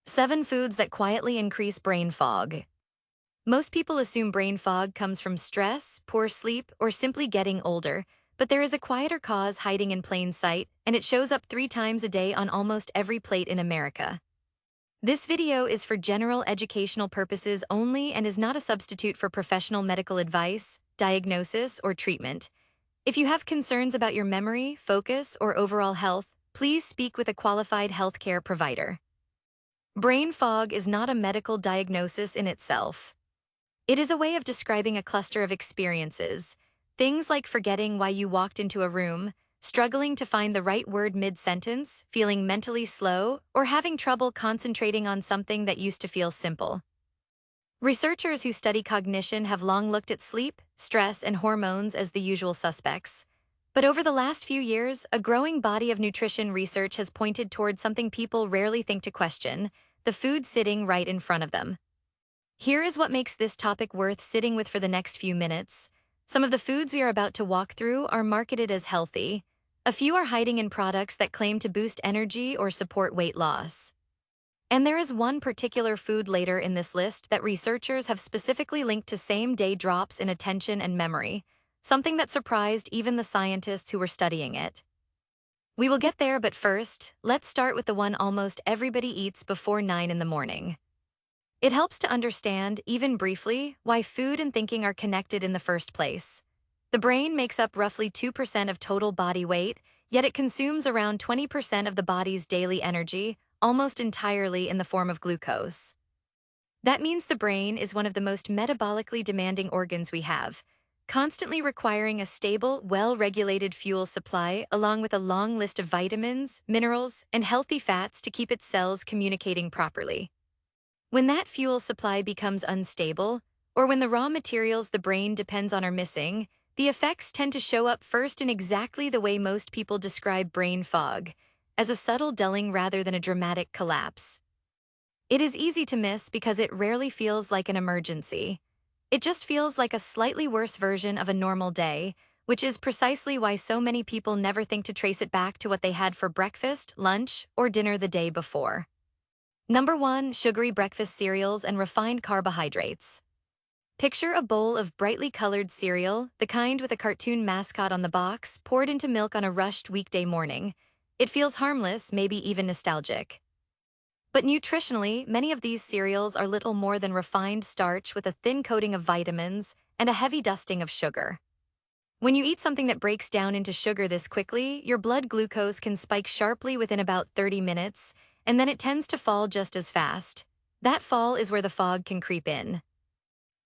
7 foods that quietly increase brain fog. Most people assume brain fog comes from stress, poor sleep, or simply getting older, but there is a quieter cause hiding in plain sight, and it shows up 3 times a day on almost every plate in America. This video is for general educational purposes only and is not a substitute for professional medical advice, diagnosis, or treatment. If you have concerns about your memory, focus, or overall health, please speak with a qualified healthcare provider. Brain fog is not a medical diagnosis in itself. It is a way of describing a cluster of experiences, things like forgetting why you walked into a room, struggling to find the right word mid-sentence, feeling mentally slow, or having trouble concentrating on something that used to feel simple. Researchers who study cognition have long looked at sleep, stress, and hormones as the usual suspects. But over the last few years, a growing body of nutrition research has pointed toward something people rarely think to question: the food sitting right in front of them. Here is what makes this topic worth sitting with for the next few minutes. Some of the foods we are about to walk through are marketed as healthy. A few are hiding in products that claim to boost energy or support weight loss. And there is one particular food later in this list that researchers have specifically linked to same-day drops in attention and memory, something that surprised even the scientists who were studying it. We will get there, but first, let's start with the one almost everybody eats before 9 in the morning. It helps to understand, even briefly, why food and thinking are connected in the first place. The brain makes up roughly 2% of total body weight, yet it consumes around 20% of the body's daily energy, almost entirely in the form of glucose. That means the brain is one of the most metabolically demanding organs we have, constantly requiring a stable, well-regulated fuel supply along with a long list of vitamins, minerals, and healthy fats to keep its cells communicating properly. When that fuel supply becomes unstable, or when the raw materials the brain depends on are missing, the effects tend to show up first in exactly the way most people describe brain fog, as a subtle dulling rather than a dramatic collapse. It is easy to miss because it rarely feels like an emergency. It just feels like a slightly worse version of a normal day, which is precisely why so many people never think to trace it back to what they had for breakfast, lunch, or dinner the day before. Number 1. Sugary breakfast cereals and refined carbohydrates. Picture a bowl of brightly colored cereal, the kind with a cartoon mascot on the box, poured into milk on a rushed weekday morning. It feels harmless, maybe even nostalgic. But nutritionally, many of these cereals are little more than refined starch with a thin coating of vitamins and a heavy dusting of sugar. When you eat something that breaks down into sugar this quickly, your blood glucose can spike sharply within about 30 minutes, and then it tends to fall just as fast. That fall is where the fog can creep in.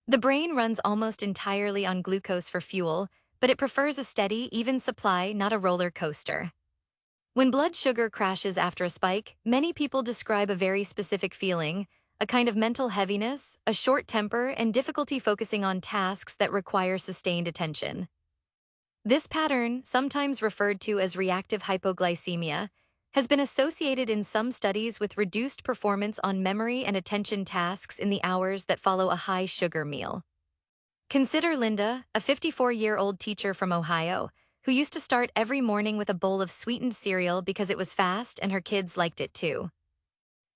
The brain runs almost entirely on glucose for fuel, but it prefers a steady, even supply, not a roller coaster. When blood sugar crashes after a spike, many people describe a very specific feeling, a kind of mental heaviness, a short temper, and difficulty focusing on tasks that require sustained attention. This pattern, sometimes referred to as reactive hypoglycemia, has been associated in some studies with reduced performance on memory and attention tasks in the hours that follow a high-sugar meal. Consider Linda, a 54-year-old teacher from Ohio, who used to start every morning with a bowl of sweetened cereal because it was fast and her kids liked it too.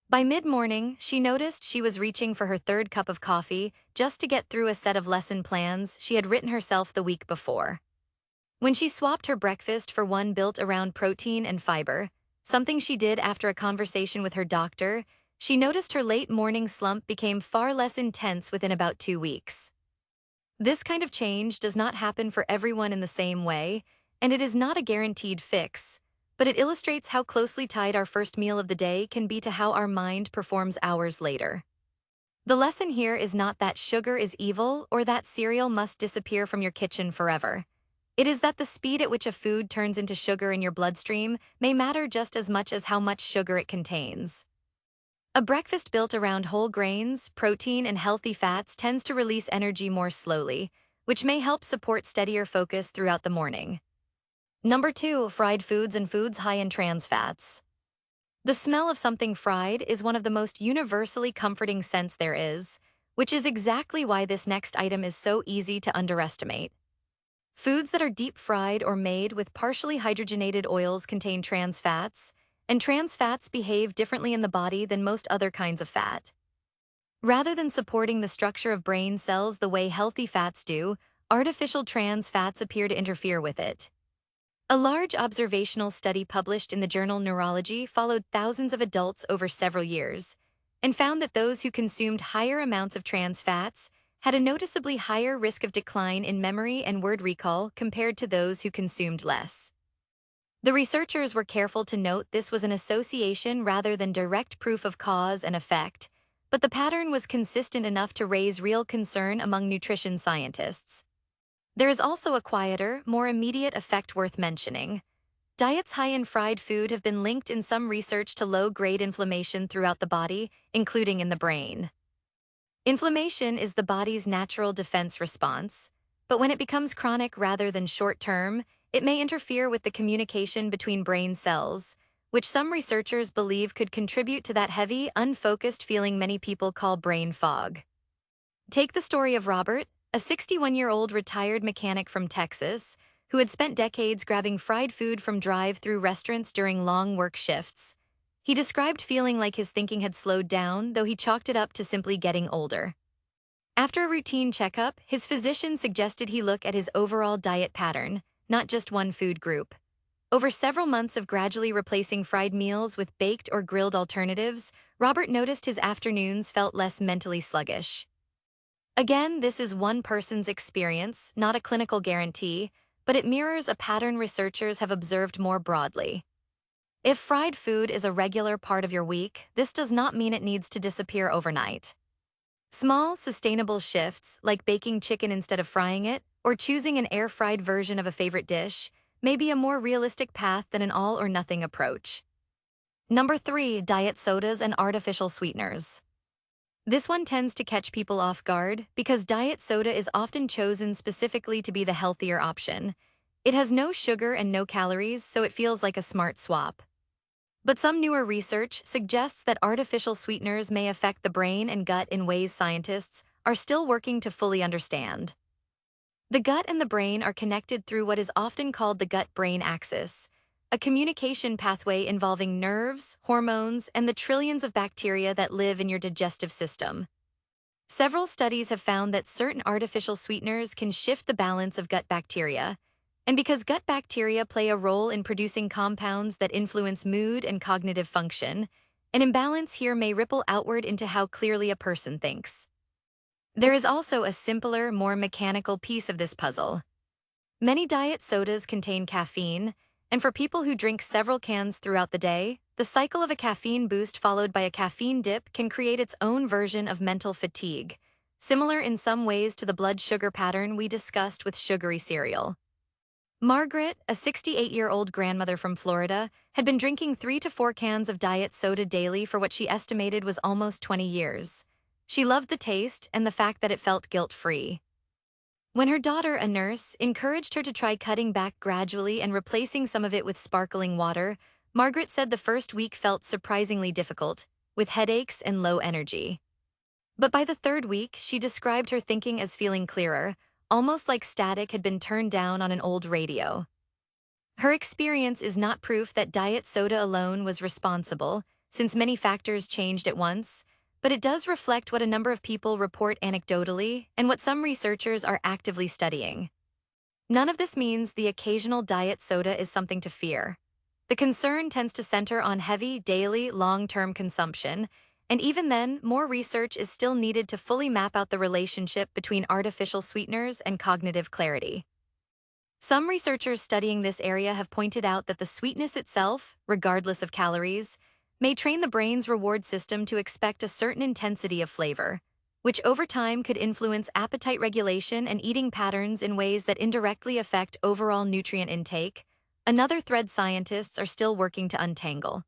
By mid-morning, she noticed she was reaching for her third cup of coffee just to get through a set of lesson plans she had written herself the week before. When she swapped her breakfast for one built around protein and fiber, something she did after a conversation with her doctor, she noticed her late morning slump became far less intense within about 2 weeks. This kind of change does not happen for everyone in the same way, and it is not a guaranteed fix, but it illustrates how closely tied our first meal of the day can be to how our mind performs hours later. The lesson here is not that sugar is evil or that cereal must disappear from your kitchen forever. It is that the speed at which a food turns into sugar in your bloodstream may matter just as much as how much sugar it contains. A breakfast built around whole grains, protein, and healthy fats tends to release energy more slowly, which may help support steadier focus throughout the morning. Number 2. Fried foods and foods high in trans fats. The smell of something fried is one of the most universally comforting scents there is, which is exactly why this next item is so easy to underestimate. Foods that are deep fried or made with partially hydrogenated oils contain trans fats, and trans fats behave differently in the body than most other kinds of fat. Rather than supporting the structure of brain cells the way healthy fats do, artificial trans fats appear to interfere with it. A large observational study published in the journal Neurology followed thousands of adults over several years and found that those who consumed higher amounts of trans fats had a noticeably higher risk of decline in memory and word recall compared to those who consumed less. The researchers were careful to note this was an association rather than direct proof of cause and effect, but the pattern was consistent enough to raise real concern among nutrition scientists. There is also a quieter, more immediate effect worth mentioning. Diets high in fried food have been linked in some research to low-grade inflammation throughout the body, including in the brain. Inflammation is the body's natural defense response, but when it becomes chronic rather than short-term, it may interfere with the communication between brain cells, which some researchers believe could contribute to that heavy, unfocused feeling many people call brain fog. Take the story of Robert, a 61-year-old retired mechanic from Texas, who had spent decades grabbing fried food from drive-through restaurants during long work shifts. He described feeling like his thinking had slowed down, though he chalked it up to simply getting older. After a routine checkup, his physician suggested he look at his overall diet pattern, not just one food group. Over several months of gradually replacing fried meals with baked or grilled alternatives, Robert noticed his afternoons felt less mentally sluggish. Again, this is one person's experience, not a clinical guarantee, but it mirrors a pattern researchers have observed more broadly. If fried food is a regular part of your week, this does not mean it needs to disappear overnight. Small, sustainable shifts, like baking chicken instead of frying it, or choosing an air-fried version of a favorite dish, may be a more realistic path than an all-or-nothing approach. Number 3, diet sodas and artificial sweeteners. This one tends to catch people off guard because diet soda is often chosen specifically to be the healthier option. It has no sugar and no calories, so it feels like a smart swap. But some newer research suggests that artificial sweeteners may affect the brain and gut in ways scientists are still working to fully understand. The gut and the brain are connected through what is often called the gut-brain axis, a communication pathway involving nerves, hormones, and the trillions of bacteria that live in your digestive system. Several studies have found that certain artificial sweeteners can shift the balance of gut bacteria, and because gut bacteria play a role in producing compounds that influence mood and cognitive function, an imbalance here may ripple outward into how clearly a person thinks. There is also a simpler, more mechanical piece of this puzzle. Many diet sodas contain caffeine, and for people who drink several cans throughout the day, the cycle of a caffeine boost followed by a caffeine dip can create its own version of mental fatigue, similar in some ways to the blood sugar pattern we discussed with sugary cereal. Margaret, a 68-year-old grandmother from Florida, had been drinking 3 to 4 cans of diet soda daily for what she estimated was almost 20 years. She loved the taste and the fact that it felt guilt-free. When her daughter, a nurse, encouraged her to try cutting back gradually and replacing some of it with sparkling water, Margaret said the first week felt surprisingly difficult, with headaches and low energy. But by the third week, she described her thinking as feeling clearer, almost like static had been turned down on an old radio. Her experience is not proof that diet soda alone was responsible, since many factors changed at once, but it does reflect what a number of people report anecdotally and what some researchers are actively studying. None of this means the occasional diet soda is something to fear. The concern tends to center on heavy, daily, long-term consumption, and even then, more research is still needed to fully map out the relationship between artificial sweeteners and cognitive clarity. Some researchers studying this area have pointed out that the sweetness itself, regardless of calories, may train the brain's reward system to expect a certain intensity of flavor, which over time could influence appetite regulation and eating patterns in ways that indirectly affect overall nutrient intake, another thread scientists are still working to untangle.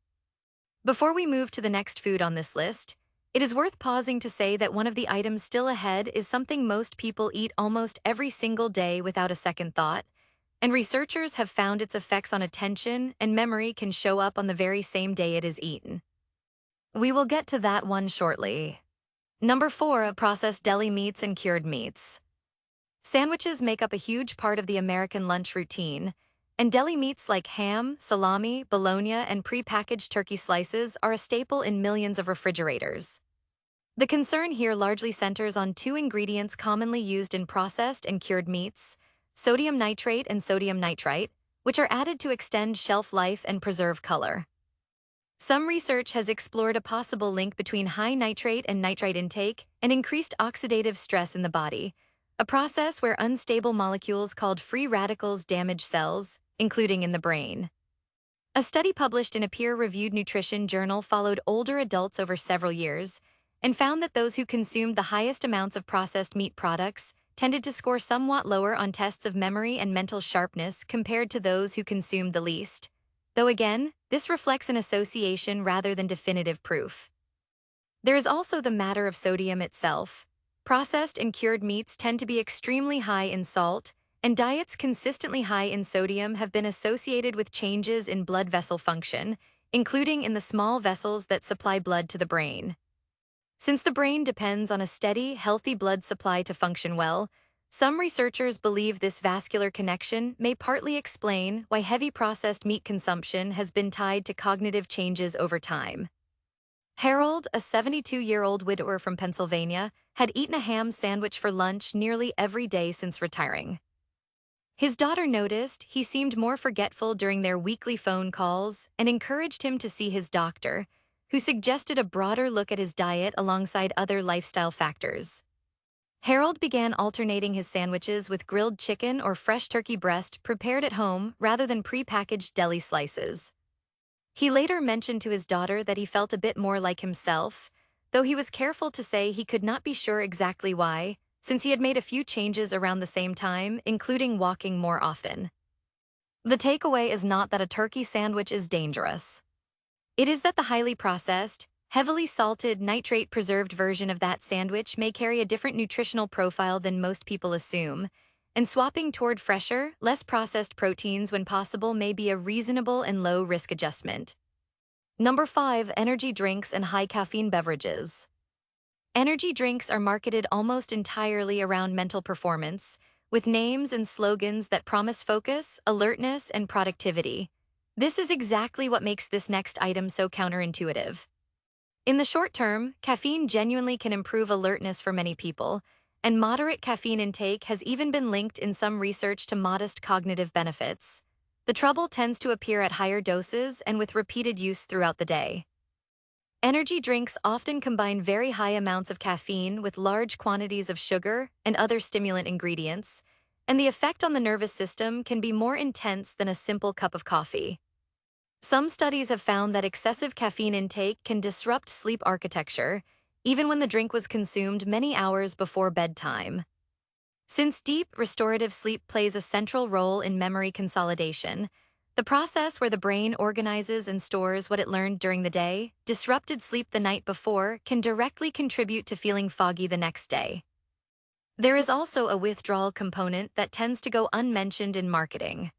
Before we move to the next food on this list, it is worth pausing to say that one of the items still ahead is something most people eat almost every single day without a second thought, and researchers have found its effects on attention and memory can show up on the very same day it is eaten. We will get to that one shortly. Number 4, processed deli meats and cured meats. Sandwiches make up a huge part of the American lunch routine, And deli meats like ham, salami, bologna, and pre-packaged turkey slices are a staple in millions of refrigerators. The concern here largely centers on two ingredients commonly used in processed and cured meats: sodium nitrate and sodium nitrite, which are added to extend shelf life and preserve color. Some research has explored a possible link between high nitrate and nitrite intake and increased oxidative stress in the body, a process where unstable molecules called free radicals damage cells, including in the brain. A study published in a peer-reviewed nutrition journal followed older adults over several years and found that those who consumed the highest amounts of processed meat products tended to score somewhat lower on tests of memory and mental sharpness compared to those who consumed the least. Though again, this reflects an association rather than definitive proof. There is also the matter of sodium itself. Processed and cured meats tend to be extremely high in salt, and diets consistently high in sodium have been associated with changes in blood vessel function, including in the small vessels that supply blood to the brain. Since the brain depends on a steady, healthy blood supply to function well, some researchers believe this vascular connection may partly explain why heavy processed meat consumption has been tied to cognitive changes over time. Harold, a 72-year-old widower from Pennsylvania, had eaten a ham sandwich for lunch nearly every day since retiring. His daughter noticed he seemed more forgetful during their weekly phone calls and encouraged him to see his doctor, who suggested a broader look at his diet alongside other lifestyle factors. Harold began alternating his sandwiches with grilled chicken or fresh turkey breast prepared at home rather than pre-packaged deli slices. He later mentioned to his daughter that he felt a bit more like himself, though he was careful to say he could not be sure exactly why, since he had made a few changes around the same time, including walking more often. The takeaway is not that a turkey sandwich is dangerous. It is that the highly processed, heavily salted, nitrate-preserved version of that sandwich may carry a different nutritional profile than most people assume, and swapping toward fresher, less processed proteins when possible may be a reasonable and low-risk adjustment. Number 5. Energy drinks and high-caffeine beverages. Energy drinks are marketed almost entirely around mental performance, with names and slogans that promise focus, alertness, and productivity. This is exactly what makes this next item so counterintuitive. In the short term, caffeine genuinely can improve alertness for many people, and moderate caffeine intake has even been linked in some research to modest cognitive benefits. The trouble tends to appear at higher doses and with repeated use throughout the day. Energy drinks often combine very high amounts of caffeine with large quantities of sugar and other stimulant ingredients, and the effect on the nervous system can be more intense than a simple cup of coffee. Some studies have found that excessive caffeine intake can disrupt sleep architecture, even when the drink was consumed many hours before bedtime. Since deep, restorative sleep plays a central role in memory consolidation, the process where the brain organizes and stores what it learned during the day, disrupted sleep the night before can directly contribute to feeling foggy the next day. There is also a withdrawal component that tends to go unmentioned in marketing.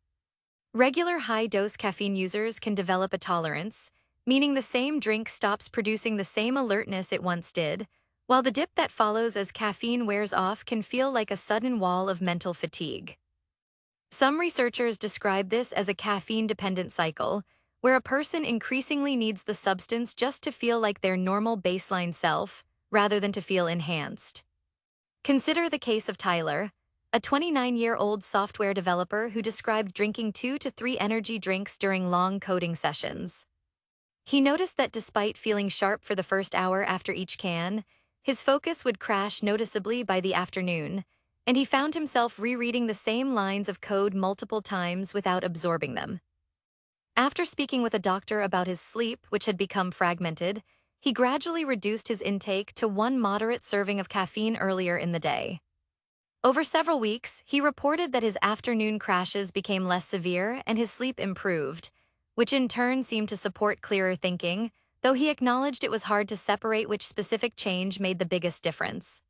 Regular high-dose caffeine users can develop a tolerance, meaning the same drink stops producing the same alertness it once did, while the dip that follows as caffeine wears off can feel like a sudden wall of mental fatigue. Some researchers describe this as a caffeine-dependent cycle, where a person increasingly needs the substance just to feel like their normal baseline self, rather than to feel enhanced. Consider the case of Tyler, a 29-year-old software developer who described drinking 2 to 3 energy drinks during long coding sessions. He noticed that despite feeling sharp for the first hour after each can, his focus would crash noticeably by the afternoon, and he found himself rereading the same lines of code multiple times without absorbing them. After speaking with a doctor about his sleep, which had become fragmented, he gradually reduced his intake to 1 moderate serving of caffeine earlier in the day. Over several weeks, he reported that his afternoon crashes became less severe and his sleep improved, which in turn seemed to support clearer thinking, though he acknowledged it was hard to separate which specific change made the biggest difference.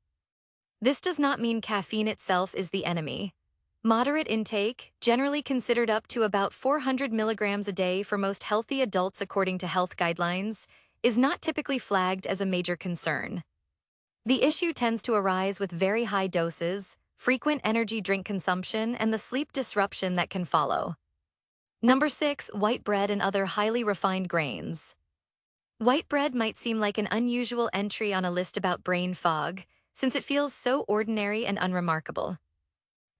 This does not mean caffeine itself is the enemy. Moderate intake, generally considered up to about 400 milligrams a day for most healthy adults according to health guidelines, is not typically flagged as a major concern. The issue tends to arise with very high doses, frequent energy drink consumption, and the sleep disruption that can follow. Number 6, white bread and other highly refined grains. White bread might seem like an unusual entry on a list about brain fog, since it feels so ordinary and unremarkable.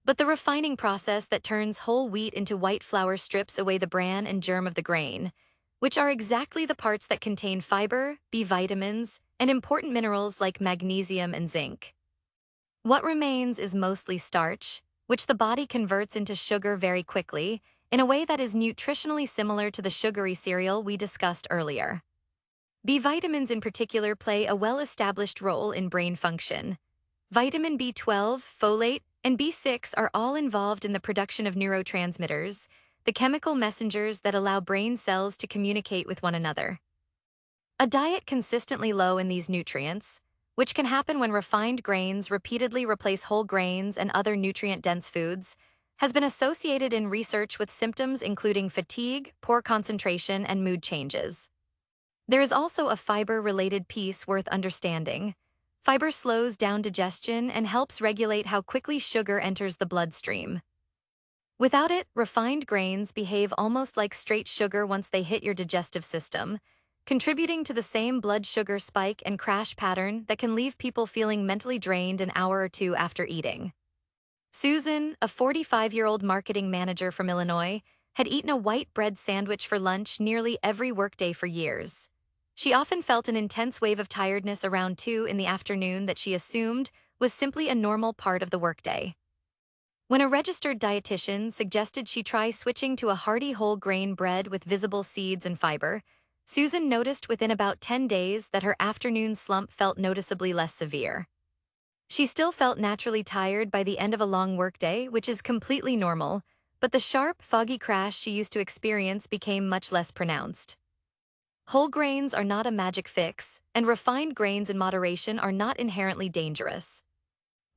But the refining process that turns whole wheat into white flour strips away the bran and germ of the grain, which are exactly the parts that contain fiber, B vitamins, and important minerals like magnesium and zinc. What remains is mostly starch, which the body converts into sugar very quickly, in a way that is nutritionally similar to the sugary cereal we discussed earlier. B vitamins in particular play a well-established role in brain function. Vitamin B12, folate, and B6 are all involved in the production of neurotransmitters, the chemical messengers that allow brain cells to communicate with one another. A diet consistently low in these nutrients, which can happen when refined grains repeatedly replace whole grains and other nutrient-dense foods, has been associated in research with symptoms including fatigue, poor concentration, and mood changes. There is also a fiber-related piece worth understanding. Fiber slows down digestion and helps regulate how quickly sugar enters the bloodstream. Without it, refined grains behave almost like straight sugar once they hit your digestive system, contributing to the same blood sugar spike and crash pattern that can leave people feeling mentally drained an hour or two after eating. Susan, a 45-year-old marketing manager from Illinois, had eaten a white bread sandwich for lunch nearly every workday for years. She often felt an intense wave of tiredness around 2 in the afternoon that she assumed was simply a normal part of the workday. When a registered dietitian suggested she try switching to a hearty whole grain bread with visible seeds and fiber, Susan noticed within about 10 days that her afternoon slump felt noticeably less severe. She still felt naturally tired by the end of a long workday, which is completely normal, but the sharp, foggy crash she used to experience became much less pronounced. Whole grains are not a magic fix, and refined grains in moderation are not inherently dangerous.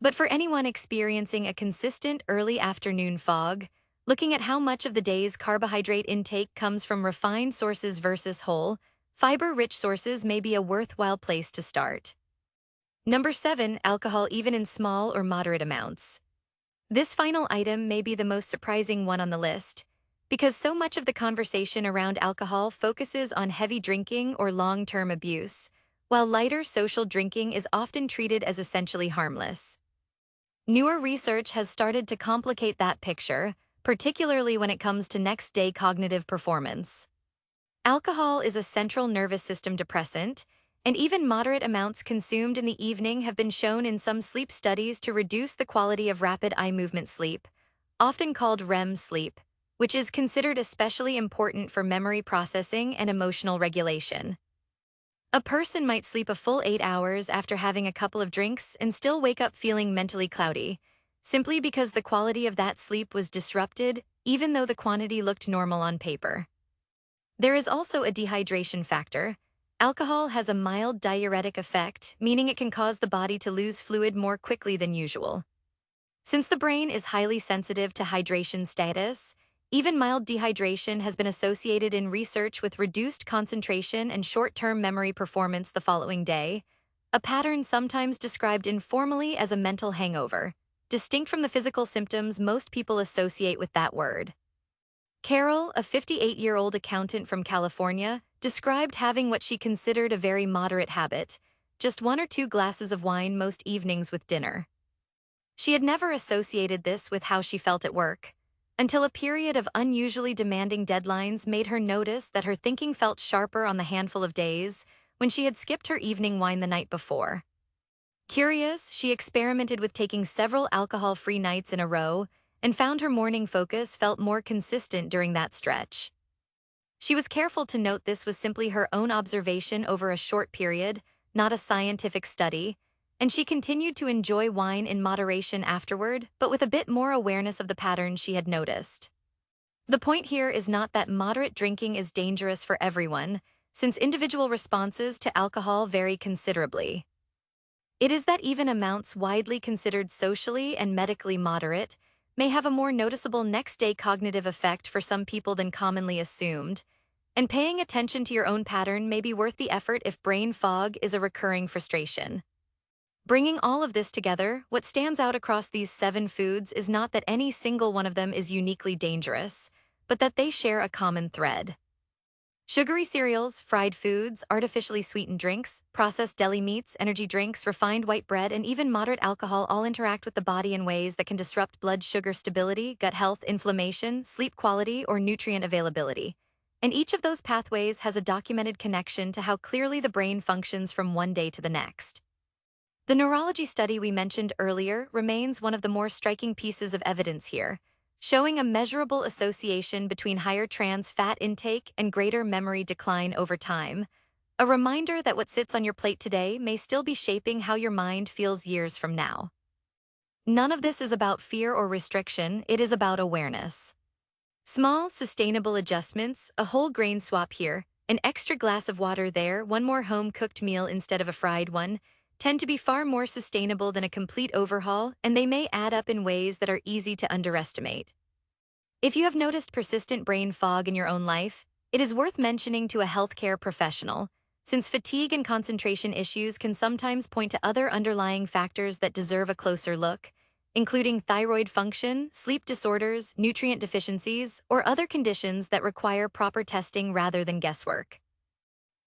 But for anyone experiencing a consistent early afternoon fog, looking at how much of the day's carbohydrate intake comes from refined sources versus whole, fiber-rich sources may be a worthwhile place to start. Number 7, alcohol even in small or moderate amounts. This final item may be the most surprising one on the list, because so much of the conversation around alcohol focuses on heavy drinking or long-term abuse, while lighter social drinking is often treated as essentially harmless. Newer research has started to complicate that picture, particularly when it comes to next-day cognitive performance. Alcohol is a central nervous system depressant, and even moderate amounts consumed in the evening have been shown in some sleep studies to reduce the quality of rapid eye movement sleep, often called REM sleep, which is considered especially important for memory processing and emotional regulation. A person might sleep a full 8 hours after having a couple of drinks and still wake up feeling mentally cloudy, simply because the quality of that sleep was disrupted, even though the quantity looked normal on paper. There is also a dehydration factor. Alcohol has a mild diuretic effect, meaning it can cause the body to lose fluid more quickly than usual. Since the brain is highly sensitive to hydration status, even mild dehydration has been associated in research with reduced concentration and short-term memory performance the following day, a pattern sometimes described informally as a mental hangover, distinct from the physical symptoms most people associate with that word. Carol, a 58-year-old accountant from California, described having what she considered a very moderate habit, just 1 or 2 glasses of wine most evenings with dinner. She had never associated this with how she felt at work, until a period of unusually demanding deadlines made her notice that her thinking felt sharper on the handful of days when she had skipped her evening wine the night before. Curious, she experimented with taking several alcohol-free nights in a row and found her morning focus felt more consistent during that stretch. She was careful to note this was simply her own observation over a short period, not a scientific study, and she continued to enjoy wine in moderation afterward, but with a bit more awareness of the patterns she had noticed. The point here is not that moderate drinking is dangerous for everyone, since individual responses to alcohol vary considerably. It is that even amounts widely considered socially and medically moderate may have a more noticeable next-day cognitive effect for some people than commonly assumed, and paying attention to your own pattern may be worth the effort if brain fog is a recurring frustration. Bringing all of this together, what stands out across these 7 foods is not that any single one of them is uniquely dangerous, but that they share a common thread. Sugary cereals, fried foods, artificially sweetened drinks, processed deli meats, energy drinks, refined white bread, and even moderate alcohol all interact with the body in ways that can disrupt blood sugar stability, gut health, inflammation, sleep quality, or nutrient availability. And each of those pathways has a documented connection to how clearly the brain functions from one day to the next. The neurology study we mentioned earlier remains one of the more striking pieces of evidence here, showing a measurable association between higher trans fat intake and greater memory decline over time, a reminder that what sits on your plate today may still be shaping how your mind feels years from now. None of this is about fear or restriction, it is about awareness. Small, sustainable adjustments, a whole grain swap here, an extra glass of water there, one more home-cooked meal instead of a fried one, tend to be far more sustainable than a complete overhaul, and they may add up in ways that are easy to underestimate. If you have noticed persistent brain fog in your own life, it is worth mentioning to a healthcare professional, since fatigue and concentration issues can sometimes point to other underlying factors that deserve a closer look, including thyroid function, sleep disorders, nutrient deficiencies, or other conditions that require proper testing rather than guesswork.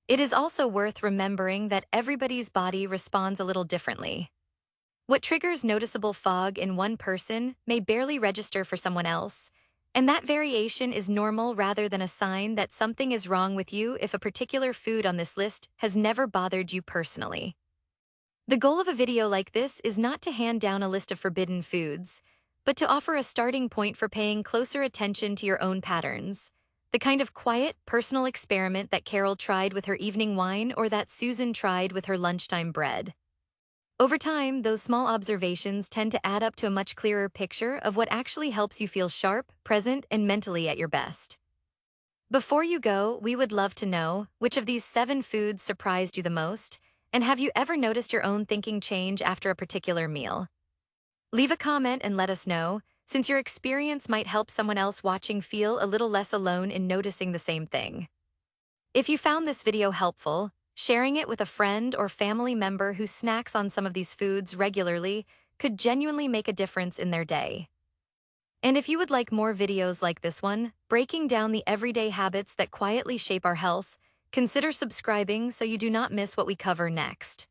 It is also worth remembering that everybody's body responds a little differently. What triggers noticeable fog in one person may barely register for someone else, and that variation is normal rather than a sign that something is wrong with you if a particular food on this list has never bothered you personally. The goal of a video like this is not to hand down a list of forbidden foods, but to offer a starting point for paying closer attention to your own patterns, the kind of quiet, personal experiment that Carol tried with her evening wine or that Susan tried with her lunchtime bread. Over time, those small observations tend to add up to a much clearer picture of what actually helps you feel sharp, present, and mentally at your best. Before you go, we would love to know which of these 7 foods surprised you the most, and have you ever noticed your own thinking change after a particular meal? Leave a comment and let us know, since your experience might help someone else watching feel a little less alone in noticing the same thing. If you found this video helpful, sharing it with a friend or family member who snacks on some of these foods regularly could genuinely make a difference in their day. And if you would like more videos like this one, breaking down the everyday habits that quietly shape our health, consider subscribing so you do not miss what we cover next.